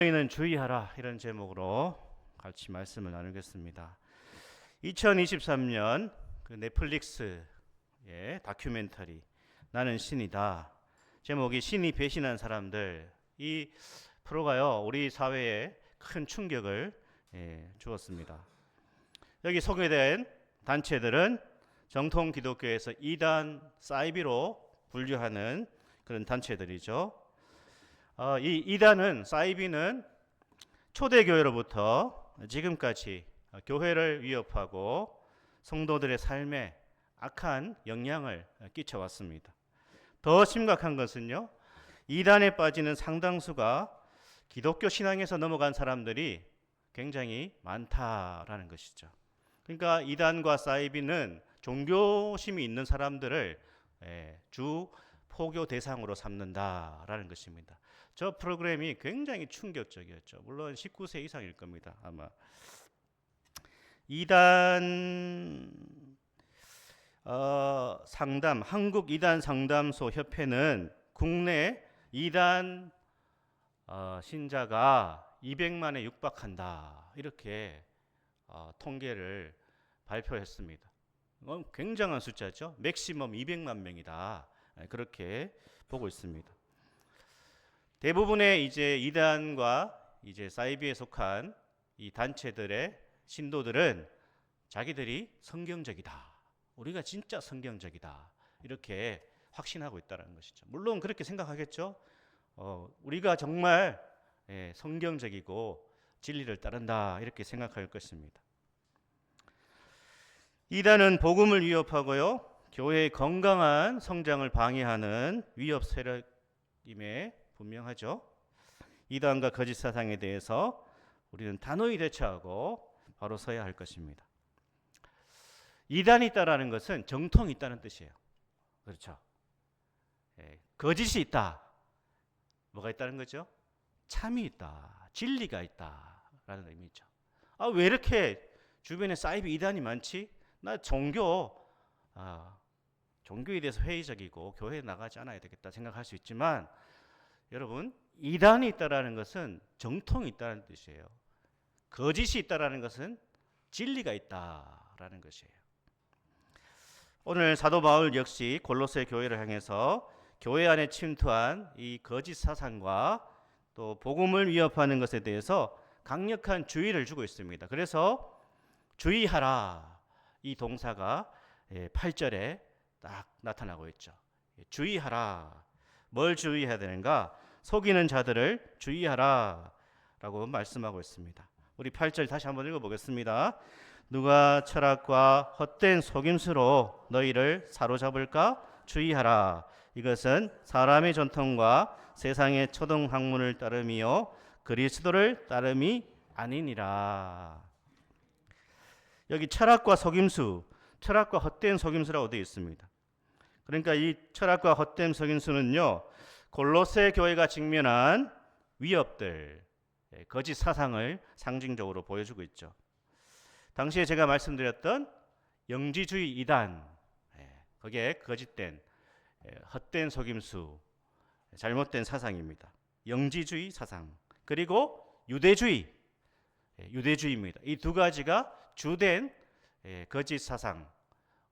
너희는 주의하라, 이런 제목으로 같이 말씀을 나누겠습니다. 2023년 그 넷플릭스의 다큐멘터리 나는 신이다. 제목이 신이 배신한 사람들. 이 프로가요 우리 사회에 큰 충격을 주었습니다. 여기 소개된 단체들은 정통 기독교에서 이단 사이비로 분류하는 그런 단체들이죠. 이 이단은, 사이비는 초대교회로부터 지금까지 교회를 위협하고 성도들의 삶에 악한 영향을 끼쳐왔습니다. 더 심각한 것은요, 이단에 빠지는 상당수가 기독교 신앙에서 넘어간 사람들이 굉장히 많다라는 것이죠. 그러니까 이단과 사이비는 종교심이 있는 사람들을 주 포교 대상으로 삼는다라는 것입니다. 저 프로그램이 굉장히 충격적이었죠. 물론 19세 이상일 겁니다. 아마 이단 상담, 한국 이단 상담소 협회는 국내 이단 신자가 200만에 육박한다, 이렇게 통계를 발표했습니다. 이건 굉장한 숫자죠. 맥시멈 200만 명이다, 그렇게 보고 있습니다. 대부분의 이제 이단과 이제 사이비에 속한 이 단체들의 신도들은 자기들이 성경적이다, 우리가 진짜 성경적이다, 이렇게 확신하고 있다는 것이죠. 물론 그렇게 생각하겠죠. 우리가 정말 성경적이고 진리를 따른다, 이렇게 생각할 것입니다. 이단은 복음을 위협하고요, 교회의 건강한 성장을 방해하는 위협 세력임에 분명하죠. 이단과 거짓 사상에 대해서 우리는 단호히 대처하고 바로 서야 할 것입니다. 이단이 있다라는 것은 정통이 있다는 뜻이에요. 그렇죠? 거짓이 있다. 뭐가 있다는 거죠? 참이 있다, 진리가 있다라는 의미죠. 왜 이렇게 주변에 사이비 이단이 많지? 나 종교에 대해서 회의적이고 교회에 나가지 않아야 되겠다 생각할 수 있지만, 여러분, 이단이 있다라는 것은 정통이 있다는 뜻이에요. 거짓이 있다라는 것은 진리가 있다라는 것이에요. 오늘 사도 바울 역시 골로새 교회를 향해서 교회 안에 침투한 이 거짓 사상과 또 복음을 위협하는 것에 대해서 강력한 주의를 주고 있습니다. 그래서 주의하라, 이 동사가 8절에 딱 나타나고 있죠. 주의하라. 뭘 주의해야 되는가? 속이는 자들을 주의하라 라고 말씀하고 있습니다. 우리 8절 다시 한번 읽어보겠습니다. 누가 철학과 헛된 속임수로 너희를 사로잡을까? 주의하라. 이것은 사람의 전통과 세상의 초등학문을 따름이요 그리스도를 따름이 아니니라. 여기 철학과 속임수, 철학과 헛된 속임수라고 되어 있습니다. 그러니까 이 철학과 헛된 속임수는요, 골로새 교회가 직면한 위협들, 거짓 사상을 상징적으로 보여주고 있죠. 당시에 제가 말씀드렸던 영지주의 이단, 거기에 거짓된 헛된 속임수, 잘못된 사상입니다. 영지주의 사상, 그리고 유대주의입니다. 이 두 가지가 주된 거짓 사상,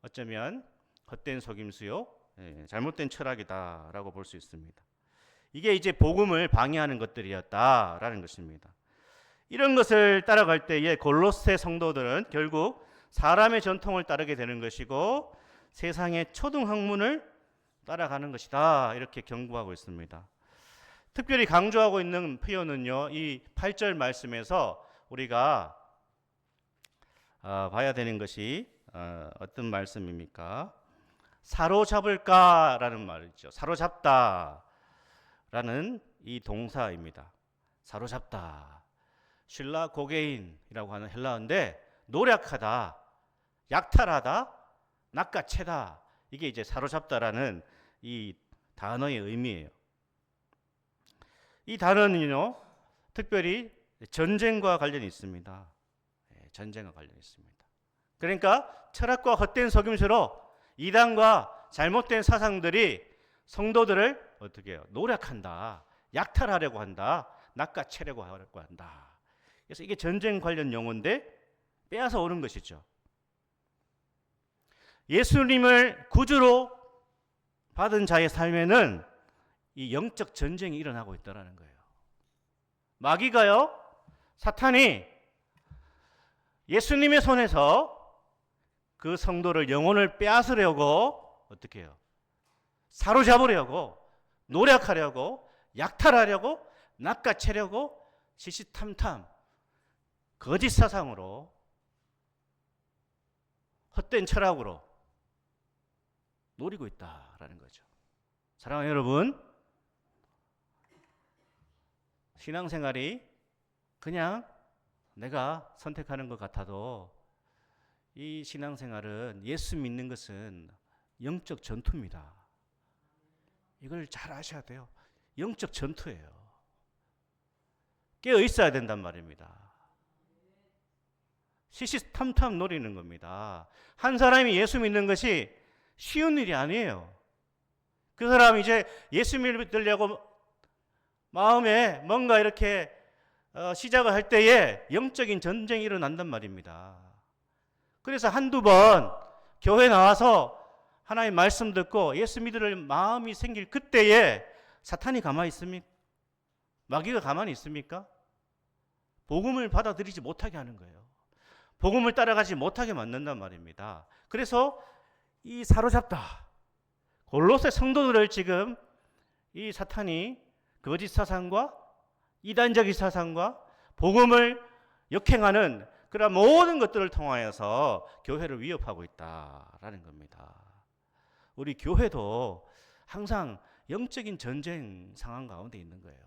어쩌면 헛된 속임수요, 잘못된 철학이다라고 볼 수 있습니다. 이게 이제 복음을 방해하는 것들이었다라는 것입니다. 이런 것을 따라갈 때에 골로새 성도들은 결국 사람의 전통을 따르게 되는 것이고 세상의 초등학문을 따라가는 것이다, 이렇게 경고하고 있습니다. 특별히 강조하고 있는 표현은요, 이 8절 말씀에서 우리가 봐야 되는 것이 어떤 말씀입니까? 사로잡을까라는 말이죠. 사로잡다라는 이 동사입니다. 사로잡다. 쉴라 고게인이라고 하는 헬라어인데, 노략하다, 약탈하다, 낚아채다, 이게 이제 사로잡다라는 이 단어의 의미예요. 이 단어는요, 특별히 전쟁과 관련이 있습니다. 전쟁과 관련이 있습니다. 그러니까 철학과 헛된 속임수로 이단과 잘못된 사상들이 성도들을 어떻게 해요? 노력한다, 약탈하려고 한다, 낚아채려고 하려고 한다. 그래서 이게 전쟁 관련 용어인데 빼앗아 오는 것이죠. 예수님을 구주로 받은 자의 삶에는 이 영적 전쟁이 일어나고 있다는 거예요. 마귀가요, 사탄이 예수님의 손에서 그 성도를, 영혼을 빼앗으려고 어떻게 해요? 사로잡으려고, 노력하려고, 약탈하려고, 낚아채려고 시시탐탐 거짓 사상으로, 헛된 철학으로 노리고 있다라는 거죠. 사랑하는 여러분, 신앙생활이 그냥 내가 선택하는 것 같아도 이 신앙생활은, 예수 믿는 것은 영적 전투입니다. 이걸 잘 아셔야 돼요. 영적 전투예요. 깨어 있어야 된단 말입니다. 시시탐탐 노리는 겁니다. 한 사람이 예수 믿는 것이 쉬운 일이 아니에요. 그 사람이 이제 예수 믿으려고 마음에 뭔가 이렇게 시작을 할 때에 영적인 전쟁이 일어난단 말입니다. 그래서 한두 번 교회 나와서 하나님 말씀 듣고 예수 믿을 마음이 생길 그때에 사탄이 가만히 있습니까? 마귀가 가만히 있습니까? 복음을 받아들이지 못하게 하는 거예요. 복음을 따라가지 못하게 만든단 말입니다. 그래서 이 사로잡다, 골로새 성도들을 지금 이 사탄이 거짓 사상과 이단적인 사상과 복음을 역행하는 그런 모든 것들을 통하여서 교회를 위협하고 있다라는 겁니다. 우리 교회도 항상 영적인 전쟁 상황 가운데 있는 거예요.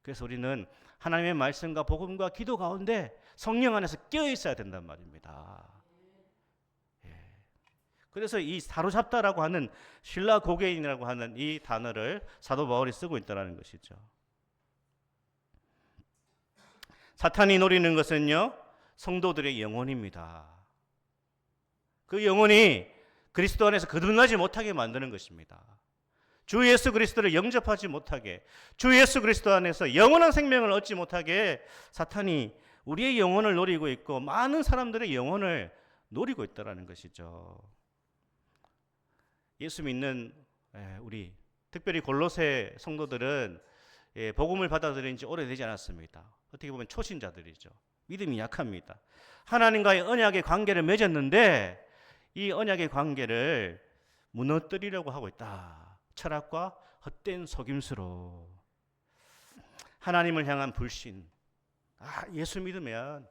그래서 우리는 하나님의 말씀과 복음과 기도 가운데 성령 안에서 깨어 있어야 된단 말입니다. 그래서 이 사로잡다라고 하는, 신라 고개인이라고 하는 이 단어를 사도 바울이 쓰고 있다는 것이죠. 사탄이 노리는 것은요, 성도들의 영혼입니다. 그 영혼이 그리스도 안에서 거듭나지 못하게 만드는 것입니다. 주 예수 그리스도를 영접하지 못하게, 주 예수 그리스도 안에서 영원한 생명을 얻지 못하게 사탄이 우리의 영혼을 노리고 있고 많은 사람들의 영혼을 노리고 있다는 것이죠. 예수 믿는 우리, 특별히 골로새 성도들은 복음을 받아들인 지 오래되지 않았습니다. 어떻게 보면 초신자들이죠. 믿음이 약합니다. 하나님과의 언약의 관계를 맺었는데 이 언약의 관계를 무너뜨리려고 하고 있다. 철학과 헛된 속임수로. 하나님을 향한 불신. 예수 믿으면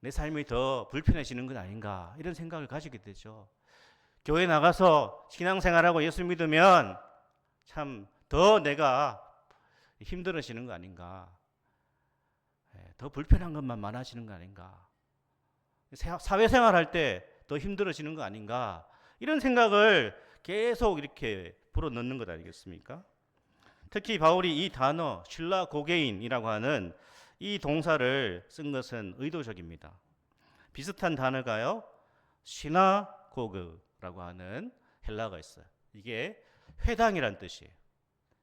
내 삶이 더 불편해지는 건 아닌가, 이런 생각을 가지게 되죠. 교회 나가서 신앙생활하고 예수 믿으면 참 더 내가 힘들어지는 거 아닌가, 더 불편한 것만 많아지는 거 아닌가, 사회생활 할 때 더 힘들어지는 거 아닌가, 이런 생각을 계속 이렇게 불어넣는 것 아니겠습니까? 특히 바울이 이 단어 신라 고개인이라고 하는 이 동사를 쓴 것은 의도적입니다. 비슷한 단어가요, 시나고그라고 하는 헬라어가 있어요. 이게 회당이란 뜻이에요.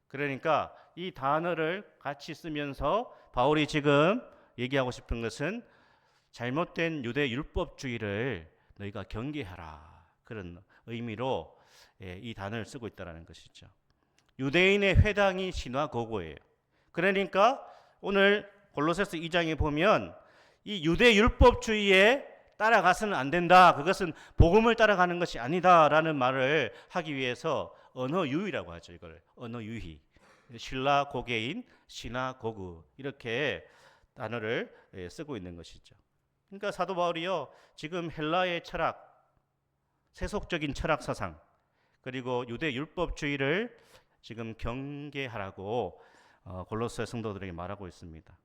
그러니까 이 단어를 같이 쓰면서 바울이 지금 얘기하고 싶은 것은 잘못된 유대 율법주의를 너희가 경계하라, 그런 의미로 이 단어를 쓰고 있다는 것이죠. 유대인의 회당이 시나고그예요. 그러니까 오늘 골로새서 2장에 보면 이 유대 율법주의에 따라가서는 안 된다, 그것은 복음을 따라가는 것이 아니다라는 말을 하기 위해서 언어 유희라고 하죠. 이걸 언어 유희, 신라 고개인, 시나고그, 이렇게 단어를 쓰고 있는 것이죠. 그러니까 사도 바울이요, 지금 헬라의 철학, 세속적인 철학 사상, 그리고 유대 율법주의를 지금 경계하라고 골로새 성도들에게 말하고 있습니다.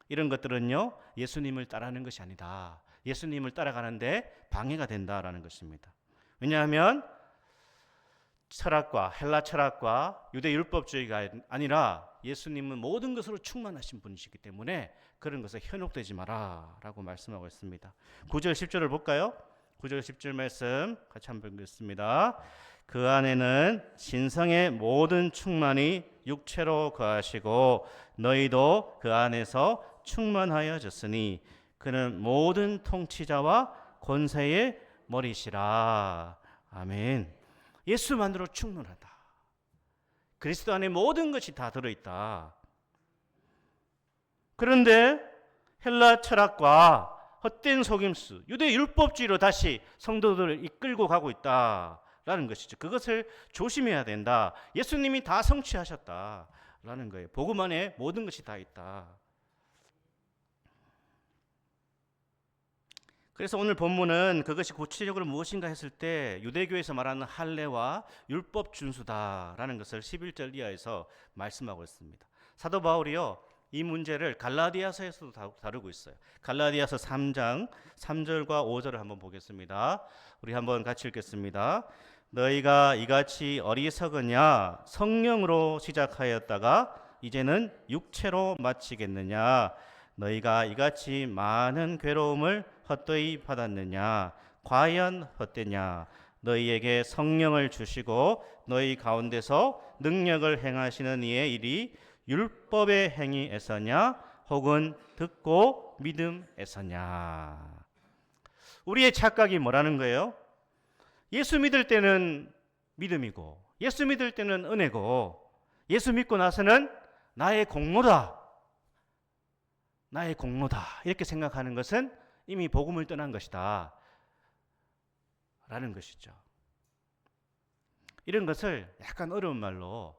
이런 것들은요, 예수님을 따르는 것이 아니다, 예수님을 따라가는데 방해가 된다라는 것입니다. 왜냐하면 철학과, 헬라 철학과 유대 율법주의가 아니라 예수님은 모든 것으로 충만하신 분이시기 때문에 그런 것에 현혹되지 마라라고 말씀하고 있습니다. 9절 10절을 볼까요? 9절 10절 말씀 같이 한번 읽겠습니다. 그 안에는 신성의 모든 충만이 육체로 거하시고 너희도 그 안에서 충만하여졌으니 그는 모든 통치자와 권세의 머리시라. 아멘. 예수만으로 충분하다. 그리스도 안에 모든 것이 다 들어있다. 그런데 헬라 철학과 헛된 속임수, 유대 율법주의로 다시 성도들을 이끌고 가고 있다라는 것이죠. 그것을 조심해야 된다. 예수님이 다 성취하셨다라는 거예요. 복음 안에 모든 것이 다 있다. 그래서 오늘 본문은 그것이 구체적으로 무엇인가 했을 때 유대교에서 말하는 할례와 율법 준수다라는 것을 11절 이하에서 말씀하고 있습니다. 사도 바울이요, 이 문제를 갈라디아서에서도 다루고 있어요. 갈라디아서 3장 3절과 5절을 한번 보겠습니다. 우리 한번 같이 읽겠습니다. 너희가 이같이 어리석으냐? 성령으로 시작하였다가 이제는 육체로 마치겠느냐? 너희가 이같이 많은 괴로움을 헛되이 받았느냐? 과연 헛되냐? 너희에게 성령을 주시고 너희 가운데서 능력을 행하시는 이의 일이 율법의 행위에서냐 혹은 듣고 믿음에서냐. 우리의 착각이 뭐라는 거예요? 예수 믿을 때는 믿음이고 예수 믿을 때는 은혜고 예수 믿고 나서는 나의 공로다. 나의 공로다. 이렇게 생각하는 것은 이미 복음을 떠난 것이다. 라는 것이죠. 이런 것을 약간 어려운 말로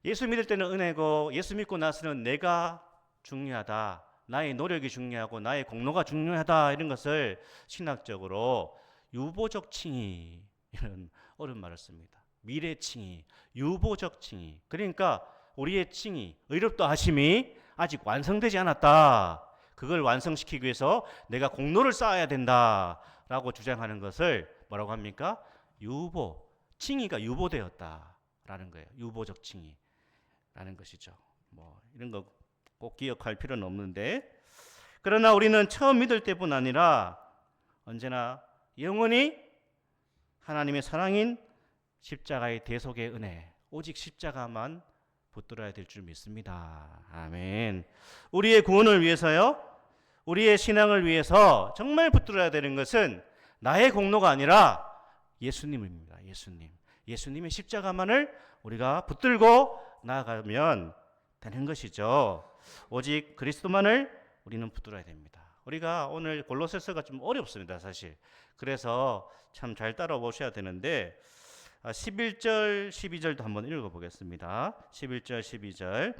예수 믿을 때는 은혜고 예수 믿고 나서는 내가 중요하다. 나의 노력이 중요하고 나의 공로가 중요하다. 이런 것을 신학적으로 유보적 칭의, 이런 어려운 말을 씁니다. 미래 칭의, 유보적 칭의. 그러니까 우리의 칭의, 의롭다 하심이 아직 완성되지 않았다. 그걸 완성시키기 위해서 내가 공로를 쌓아야 된다라고 주장하는 것을 뭐라고 합니까? 유보, 칭의가 유보되었다라는 거예요. 유보적 칭의. 라는 것이죠. 뭐 이런 거 꼭 기억할 필요는 없는데, 그러나 우리는 처음 믿을 때뿐 아니라 언제나 영원히 하나님의 사랑인 십자가의 대속의 은혜, 오직 십자가만 붙들어야 될 줄 믿습니다. 아멘. 우리의 구원을 위해서요, 우리의 신앙을 위해서 정말 붙들어야 되는 것은 나의 공로가 아니라 예수님입니다. 예수님의 십자가만을 우리가 붙들고 나아가면 되는 것이죠. 오직 그리스도만을 우리는 붙들어야 됩니다. 우리가 오늘 골로새서가 좀 어렵습니다, 사실. 그래서 참 잘 따라오셔야 되는데 11절, 12절도 한번 읽어보겠습니다. 11절, 12절.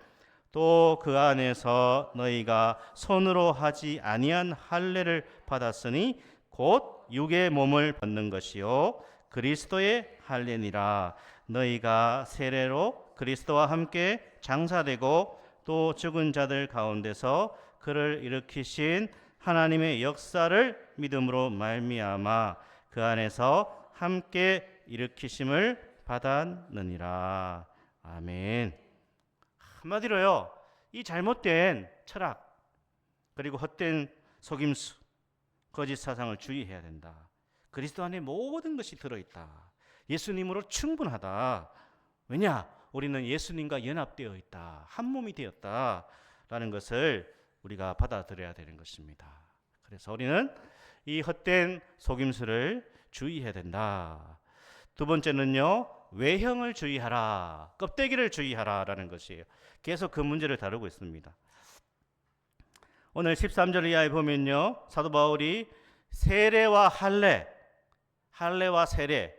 또 그 안에서 너희가 손으로 하지 아니한 할례를 받았으니 곧 육의 몸을 벗는 것이요 그리스도의 할례니라. 너희가 세례로 그리스도와 함께 장사되고 또 죽은 자들 가운데서 그를 일으키신 하나님의 역사를 믿음으로 말미암아 그 안에서 함께 일으키심을 받았느니라. 아멘. 한마디로요, 이 잘못된 철학 그리고 헛된 속임수, 거짓 사상을 주의해야 된다. 그리스도 안에 모든 것이 들어있다. 예수님으로 충분하다. 왜냐? 우리는 예수님과 연합되어 있다. 한 몸이 되었다라는 것을 우리가 받아들여야 되는 것입니다. 그래서 우리는 이 헛된 속임수를 주의해야 된다. 두 번째는요, 외형을 주의하라. 껍데기를 주의하라라는 것이에요. 계속 그 문제를 다루고 있습니다. 오늘 13절 이하에 보면요, 사도 바울이 세례와 할례와 세례,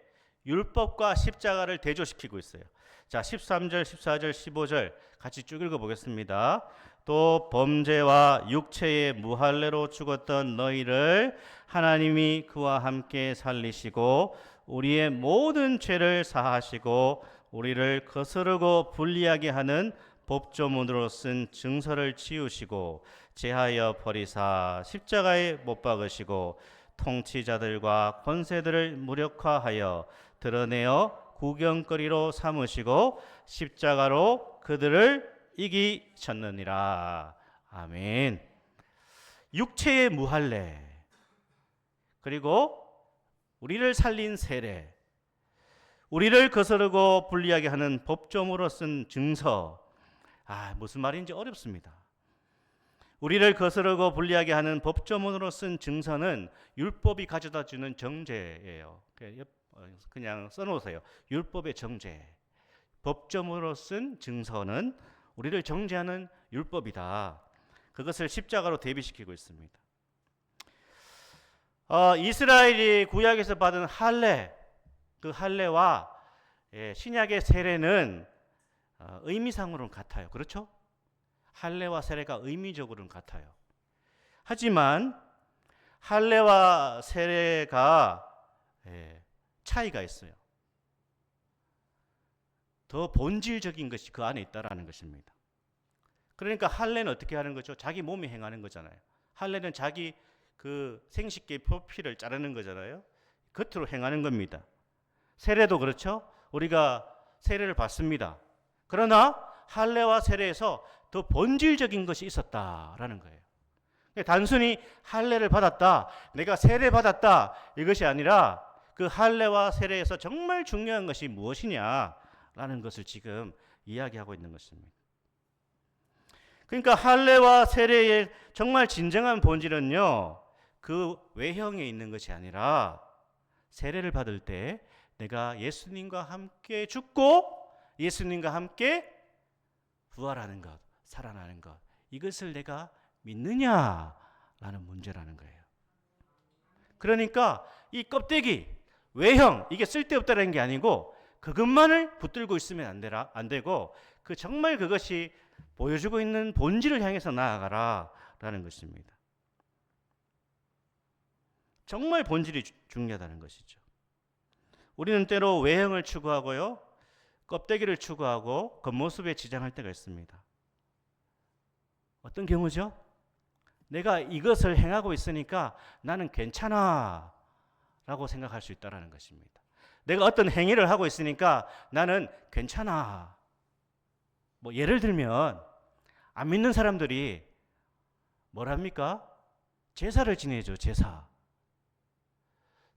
율법과 십자가를 대조시키고 있어요. 자, 13절, 14절, 15절 같이 쭉 읽어보겠습니다. 또 범죄와 육체의 무할례로 죽었던 너희를 하나님이 그와 함께 살리시고 우리의 모든 죄를 사하시고 우리를 거스르고 불리하게 하는 법조문으로 쓴 증서를 치우시고 제하여 버리사 십자가에 못 박으시고 통치자들과 권세들을 무력화하여 드러내어 구경거리로 삼으시고 십자가로 그들을 이기셨느니라. 아멘. 육체의 무할례, 그리고 우리를 살린 세례, 우리를 거스르고 불리하게 하는 법조문으로 쓴 증서. 무슨 말인지 어렵습니다. 우리를 거스르고 불리하게 하는 법조문으로 쓴 증서는 율법이 가져다 주는 정죄예요. 그냥 써놓으세요. 율법의 정죄. 법조문으로 쓴 증서는 우리를 정죄하는 율법이다. 그것을 십자가로 대비시키고 있습니다. 이스라엘이 구약에서 받은 할례, 그 할례와 신약의 세례는 의미상으로는 같아요. 그렇죠? 할례와 세례가 의미적으로는 같아요. 하지만 할례와 세례가 차이가 있어요. 더 본질적인 것이 그 안에 있다라는 것입니다. 그러니까 할례는 어떻게 하는 거죠? 자기 몸이 행하는 거잖아요. 할례는 자기 그 생식기 표피를 자르는 거잖아요. 겉으로 행하는 겁니다. 세례도 그렇죠? 우리가 세례를 받습니다. 그러나 할례와 세례에서 더 본질적인 것이 있었다라는 거예요. 단순히 할례를 받았다, 내가 세례 받았다 이것이 아니라 그 할례와 세례에서 정말 중요한 것이 무엇이냐라는 것을 지금 이야기하고 있는 것입니다. 그러니까 할례와 세례의 정말 진정한 본질은요, 그 외형에 있는 것이 아니라 세례를 받을 때 내가 예수님과 함께 죽고 예수님과 함께 부활하는 것, 살아나는 것, 이것을 내가 믿느냐라는 문제라는 거예요. 그러니까 이 껍데기, 외형, 이게 쓸데없다는 게 아니고 그것만을 붙들고 있으면 안 되고 그 정말 그것이 보여주고 있는 본질을 향해서 나아가라라는 것입니다. 정말 본질이 중요하다는 것이죠. 우리는 때로 외형을 추구하고요, 껍데기를 추구하고 겉모습에 지장할 때가 있습니다. 어떤 경우죠? 내가 이것을 행하고 있으니까 나는 괜찮아 라고 생각할 수 있다는 것입니다. 내가 어떤 행위를 하고 있으니까 나는 괜찮아. 예를 들면 안 믿는 사람들이 뭐랍니까? 제사를 지내죠.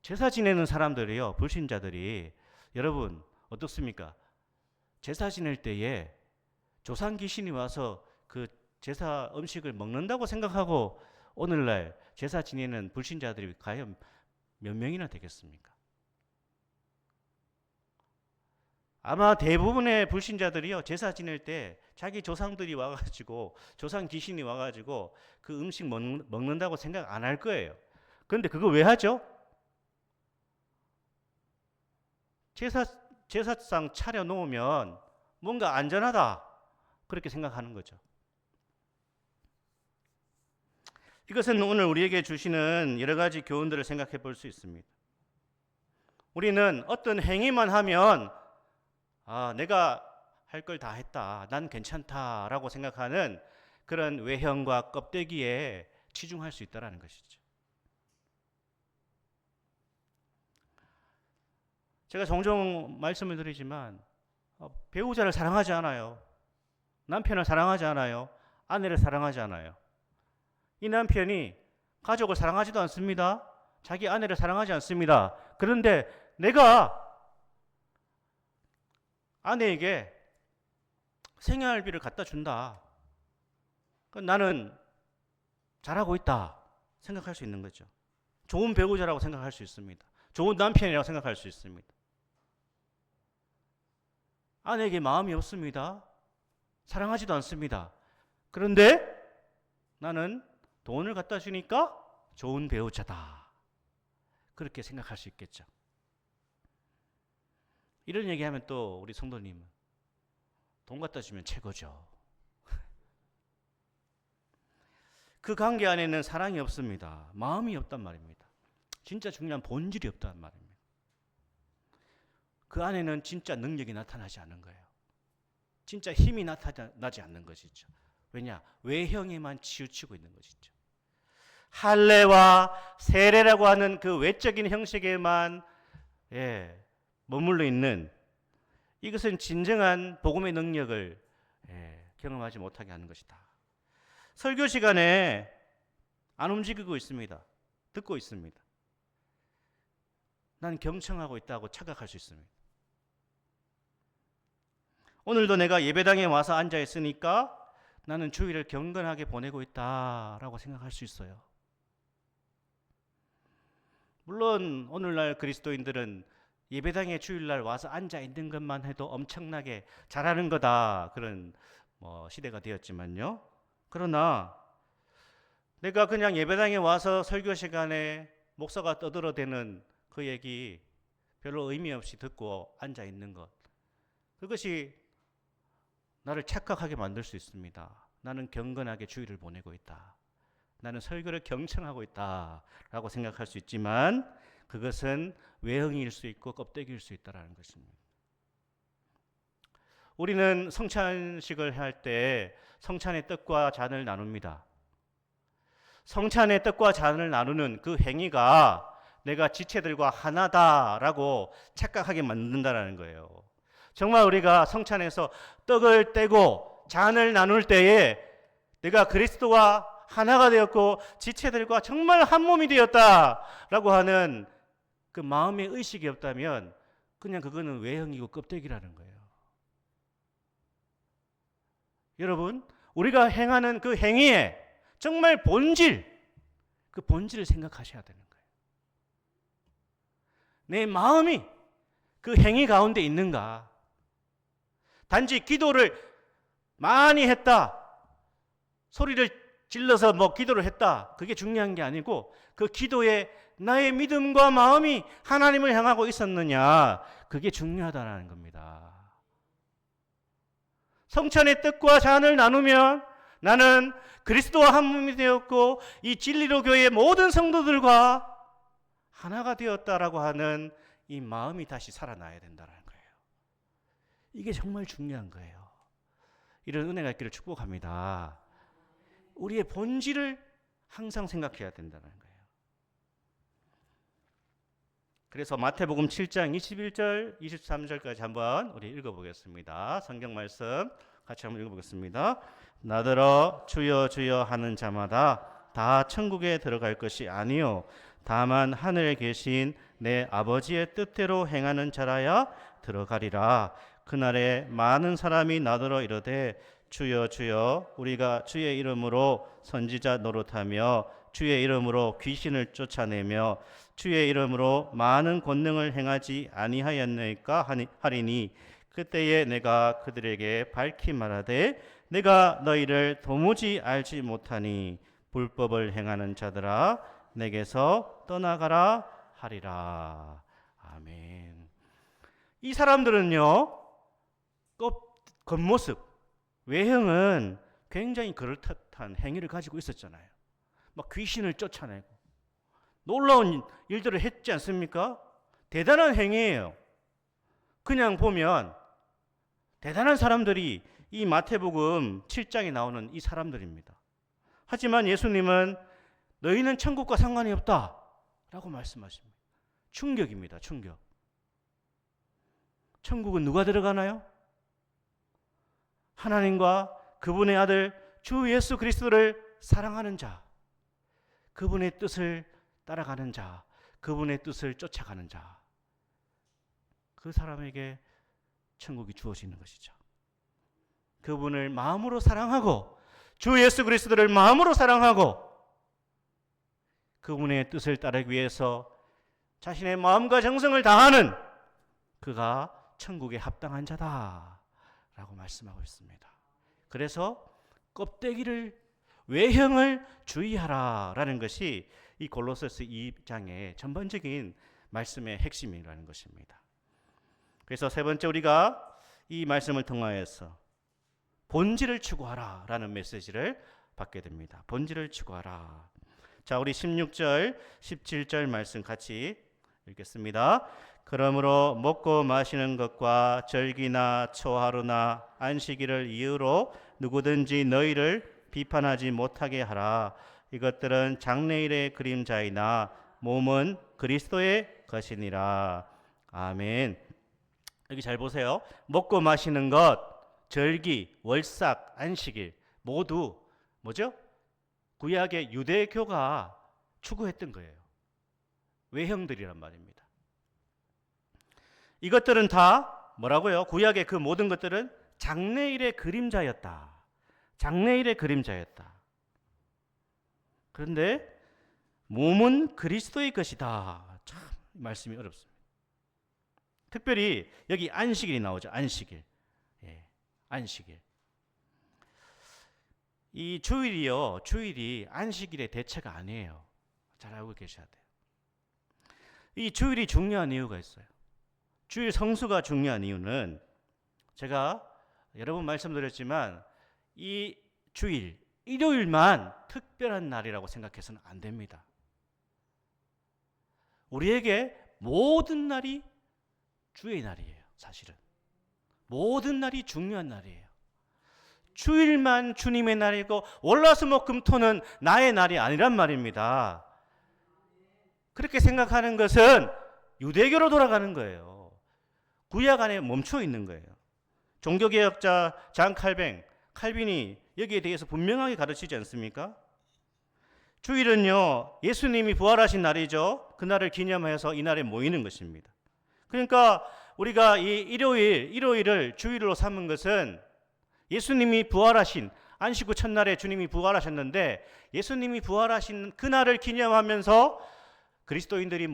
제사 지내는 사람들이요, 불신자들이, 여러분 어떻습니까? 제사 지낼 때에 조상 귀신이 와서 그 제사 음식을 먹는다고 생각하고 오늘날 제사 지내는 불신자들이 과연 몇 명이나 되겠습니까? 아마 대부분의 불신자들이요, 제사 지낼 때 자기 조상들이 와가지고, 조상 귀신이 와가지고 그 음식 먹는다고 생각 안 할 거예요. 그런데 그거 왜 하죠? 제사상 차려놓으면 뭔가 안전하다, 그렇게 생각하는 거죠. 이것은 오늘 우리에게 주시는 여러 가지 교훈들을 생각해 볼 수 있습니다. 우리는 어떤 행위만 하면 내가 할 걸 다 했다, 난 괜찮다라고 생각하는 그런 외형과 껍데기에 치중할 수 있다는 것이죠. 제가 종종 말씀을 드리지만 배우자를 사랑하지 않아요. 남편을 사랑하지 않아요. 아내를 사랑하지 않아요. 이 남편이 가족을 사랑하지도 않습니다. 자기 아내를 사랑하지 않습니다. 그런데 내가 아내에게 생활비를 갖다 준다, 나는 잘하고 있다 생각할 수 있는 거죠. 좋은 배우자라고 생각할 수 있습니다. 좋은 남편이라고 생각할 수 있습니다. 아내에게 마음이 없습니다. 사랑하지도 않습니다. 그런데 나는 돈을 갖다 주니까 좋은 배우자다, 그렇게 생각할 수 있겠죠. 이런 얘기하면 또 우리 성도님은 돈 갖다 주면 최고죠. 그 관계 안에는 사랑이 없습니다. 마음이 없단 말입니다. 진짜 중요한 본질이 없단 말입니다. 그 안에는 진짜 능력이 나타나지 않는 거예요. 진짜 힘이 나타나지 않는 것이죠. 왜냐? 외형에만 치우치고 있는 것이죠. 할례와 세례라고 하는 그 외적인 형식에만 머물러 있는, 이것은 진정한 복음의 능력을 경험하지 못하게 하는 것이다. 설교 시간에 안 움직이고 있습니다. 듣고 있습니다. 난 경청하고 있다고 착각할 수 있습니다. 오늘도 내가 예배당에 와서 앉아 있으니까 나는 주일을 경건하게 보내고 있다라고 생각할 수 있어요. 물론 오늘날 그리스도인들은 예배당에 주일날 와서 앉아 있는 것만 해도 엄청나게 잘하는 거다, 그런 시대가 되었지만요. 그러나 내가 그냥 예배당에 와서 설교 시간에 목사가 떠들어대는 그 얘기 별로 의미 없이 듣고 앉아 있는 것, 그것이 나를 착각하게 만들 수 있습니다. 나는 경건하게 주일을 보내고 있다, 나는 설교를 경청하고 있다라고 생각할 수 있지만 그것은 외형일 수 있고 껍데기일 수 있다는 것입니다. 우리는 성찬식을 할 때 성찬의 떡과 잔을 나눕니다. 성찬의 떡과 잔을 나누는 그 행위가 내가 지체들과 하나다라고 착각하게 만든다는 거예요. 정말 우리가 성찬에서 떡을 떼고 잔을 나눌 때에 내가 그리스도와 하나가 되었고 지체들과 정말 한 몸이 되었다라고 하는 그 마음의 의식이 없다면 그냥 그거는 외형이고 껍데기라는 거예요. 여러분, 우리가 행하는 그 행위에 정말 본질, 그 본질을 생각하셔야 되는 거예요. 내 마음이 그 행위 가운데 있는가? 단지 기도를 많이 했다, 소리를 질러서 기도를 했다, 그게 중요한 게 아니고 그 기도에 나의 믿음과 마음이 하나님을 향하고 있었느냐, 그게 중요하다는 겁니다. 성찬의 떡과 잔을 나누면 나는 그리스도와 한 몸이 되었고 이 진리로 교회의 모든 성도들과 하나가 되었다라고 하는 이 마음이 다시 살아나야 된다는 거예요. 이게 정말 중요한 거예요. 이런 은혜가 있기를 축복합니다. 우리의 본질을 항상 생각해야 된다는 거예요. 그래서 마태복음 7장 21절, 23절까지 한번 우리 읽어보겠습니다. 성경 말씀 같이 한번 읽어보겠습니다. 나더러 주여 주여 하는 자마다 다 천국에 들어갈 것이 아니요 다만 하늘에 계신 내 아버지의 뜻대로 행하는 자라야 들어가리라. 그날에 많은 사람이 나더러 이르되 주여 주여 우리가 주의 이름으로 선지자 노릇하며 주의 이름으로 귀신을 쫓아내며 주의 이름으로 많은 권능을 행하지 아니하였나이까 하리니 그때에 내가 그들에게 밝히 말하되 내가 너희를 도무지 알지 못하니 불법을 행하는 자들아 내게서 떠나가라 하리라. 아멘. 이 사람들은요, 겉모습, 외형은 굉장히 그럴듯한 행위를 가지고 있었잖아요. 막 귀신을 쫓아내고 놀라운 일들을 했지 않습니까? 대단한 행위예요. 그냥 보면 대단한 사람들이 이 마태복음 7장에 나오는 이 사람들입니다. 하지만 예수님은 너희는 천국과 상관이 없다 라고 말씀하십니다. 충격입니다. 충격. 천국은 누가 들어가나요? 하나님과 그분의 아들 주 예수 그리스도를 사랑하는 자, 그분의 뜻을 따라가는 자, 그분의 뜻을 쫓아가는 자, 그 사람에게 천국이 주어지는 것이죠. 그분을 마음으로 사랑하고 주 예수 그리스도를 마음으로 사랑하고 그분의 뜻을 따르기 위해서 자신의 마음과 정성을 다하는 그가 천국에 합당한 자다라고 말씀하고 있습니다. 그래서 껍데기를, 외형을 주의하라라는 것이 이 골로새서 2장의 전반적인 말씀의 핵심이라는 것입니다. 그래서 세 번째 우리가 이 말씀을 통하여서 본질을 추구하라라는 메시지를 받게 됩니다. 본질을 추구하라. 자, 우리 16절, 17절 말씀 같이 읽겠습니다. 그러므로 먹고 마시는 것과 절기나 초하루나 안식일을 이유로 누구든지 너희를 비판하지 못하게 하라. 이것들은 장래일의 그림자이나 몸은 그리스도의 것이니라. 아멘. 여기 잘 보세요. 먹고 마시는 것, 절기, 월삭, 안식일 모두 뭐죠? 구약의 유대교가 추구했던 거예요. 외형들이란 말입니다. 이것들은 다 뭐라고요? 구약의 그 모든 것들은 장래일의 그림자였다. 장래일의 그림자였다. 그런데 몸은 그리스도의 것이다. 참 말씀이 어렵습니다. 특별히 여기 안식일이 나오죠. 안식일. 예, 안식일. 이 주일이요. 주일이 안식일의 대체가 아니에요. 잘 알고 계셔야 돼요. 이 주일이 중요한 이유가 있어요. 주일 성수가 중요한 이유는 제가 여러 번 말씀드렸지만 이 주일, 일요일만 특별한 날이라고 생각해서는 안 됩니다. 우리에게 모든 날이 주의 날이에요. 사실은 모든 날이 중요한 날이에요. 주일만 주님의 날이고 월화수목금토는 나의 날이 아니란 말입니다. 그렇게 생각하는 것은 유대교로 돌아가는 거예요. 구약 안에 멈춰 있는 거예요. 종교개혁자 잔 칼빈이 여기에 대해서 분명하게 가르치지 않습니까? 주일은요, 예수님이 부활하신 날이죠. 그날을 기념해서 이 날에 모이는 것입니다. 그러니까 우리가 이 일요일을 주일로 삼은 것은 예수님이 부활하신 안식 후 첫날에 주님이 부활하셨는데 예수님이 부활하신 그날을 기념하면서 그리스도인들이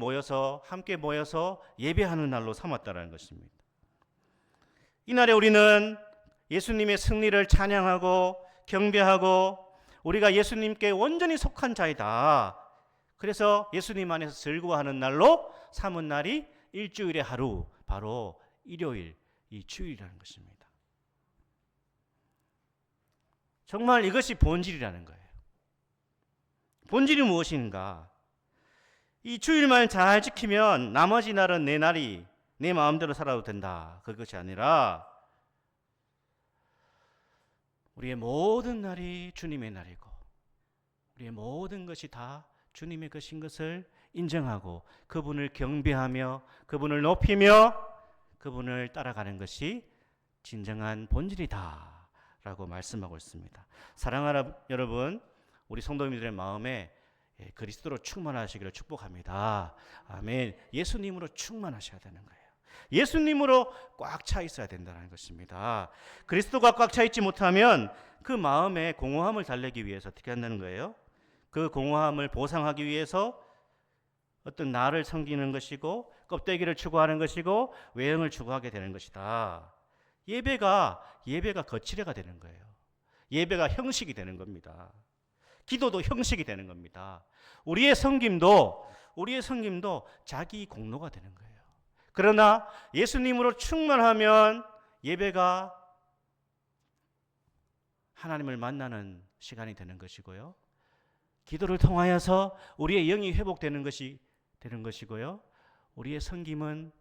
함께 모여서 예배하는 날로 삼았다는 것입니다. 이 날에 우리는 예수님의 승리를 찬양하고 경배하고 우리가 예수님께 온전히 속한 자이다. 그래서 예수님 안에서 즐거워하는 날로 삼은 날이 일주일의 하루, 바로 일요일, 이 주일이라는 것입니다. 정말 이것이 본질이라는 거예요. 본질이 무엇인가? 이 주일만 잘 지키면 나머지 날은 내 날이 내 마음대로 살아도 된다. 그것이 아니라 우리의 모든 날이 주님의 날이고 우리의 모든 것이 다 주님의 것인 것을 인정하고 그분을 경배하며 그분을 높이며 그분을 따라가는 것이 진정한 본질이다 라고 말씀하고 있습니다. 사랑하는 여러분, 우리 성도님들의 마음에 그리스도로 충만하시기를 축복합니다. 아멘. 예수님으로 충만하셔야 되는 거예요. 예수님으로 꽉 차 있어야 된다는 것입니다. 그리스도가 꽉 차 있지 못하면 그 마음에 공허함을 달래기 위해서 어떻게 한다는 거예요? 그 공허함을 보상하기 위해서 어떤 나를 섬기는 것이고 껍데기를 추구하는 것이고 외형을 추구하게 되는 것이다. 예배가 거칠애가 되는 거예요. 예배가 형식이 되는 겁니다. 기도도 형식이 되는 겁니다. 우리의 섬김도 자기 공로가 되는 거예요. 그러나 예수님으로 충만하면 예배가 하나님을 만나는 시간이 되는 것이고요. 기도를 통하여서 우리의 영이 회복되는 것이 되는 것이고요. 우리의 섬김은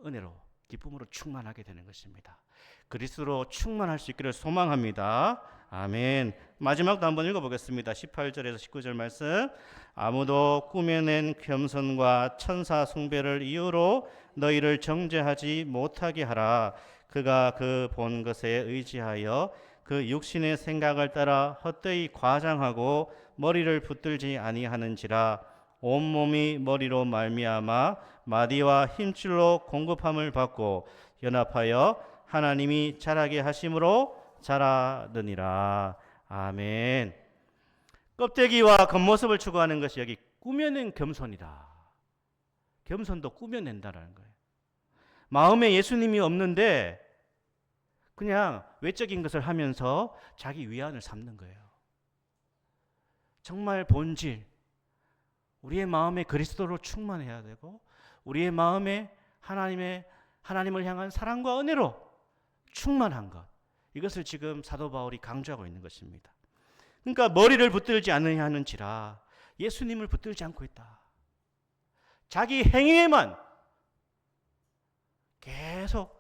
은혜로, 기쁨으로 충만하게 되는 것입니다. 그리스도로 충만할 수 있기를 소망합니다. 아멘. 마지막도 한번 읽어보겠습니다. 18절에서 19절 말씀. 아무도 꾸며낸 겸손과 천사 숭배를 이유로 너희를 정죄하지 못하게 하라. 그가 그 본 것에 의지하여 그 육신의 생각을 따라 헛되이 과장하고 머리를 붙들지 아니하는지라. 온몸이 머리로 말미암아 마디와 힘줄로 공급함을 받고 연합하여 하나님이 자라게 하심으로 자라느니라. 아멘. 껍데기와 겉모습을 추구하는 것이 여기 꾸며낸 겸손이다. 겸손도 꾸며낸다라는 거예요. 마음에 예수님이 없는데 그냥 외적인 것을 하면서 자기 위안을 삼는 거예요. 정말 본질, 우리의 마음에 그리스도로 충만해야 되고 우리의 마음에 하나님을 향한 사랑과 은혜로 충만한 것, 이것을 지금 사도 바울이 강조하고 있는 것입니다. 그러니까 머리를 붙들지 않으려는지라, 예수님을 붙들지 않고 있다. 자기 행위에만 계속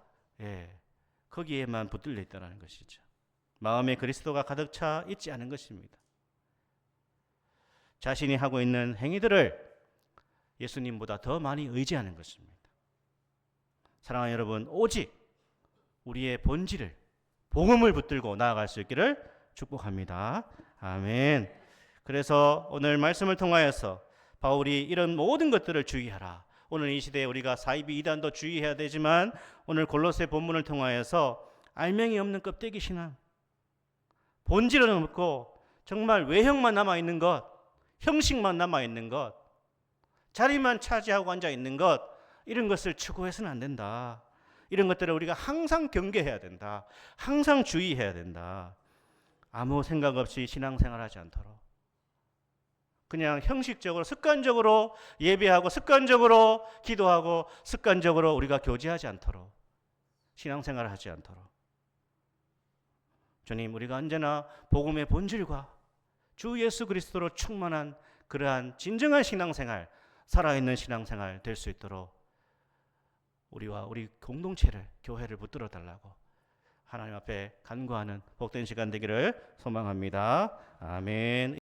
거기에만 붙들려 있다는 것이죠. 마음에 그리스도가 가득 차 있지 않은 것입니다. 자신이 하고 있는 행위들을 예수님보다 더 많이 의지하는 것입니다. 사랑하는 여러분, 오직 우리의 본질을, 복음을 붙들고 나아갈 수 있기를 축복합니다. 아멘. 그래서 오늘 말씀을 통하여서 바울이 이런 모든 것들을 주의하라. 오늘 이 시대에 우리가 사이비 이단도 주의해야 되지만 오늘 골로새 본문을 통하여서 알맹이 없는 껍데기 신앙, 본질은 없고 정말 외형만 남아있는 것, 형식만 남아있는 것, 자리만 차지하고 앉아있는 것, 이런 것을 추구해서는 안 된다. 이런 것들을 우리가 항상 경계해야 된다. 항상 주의해야 된다. 아무 생각 없이 신앙생활하지 않도록, 그냥 형식적으로 습관적으로 예배하고 습관적으로 기도하고 습관적으로 우리가 교제하지 않도록, 신앙생활을 하지 않도록, 주님, 우리가 언제나 복음의 본질과 주 예수 그리스도로 충만한 그러한 진정한 신앙생활, 살아있는 신앙생활 될 수 있도록 우리와 우리 공동체를, 교회를 붙들어 달라고 하나님 앞에 간구하는 복된 시간 되기를 소망합니다. 아멘.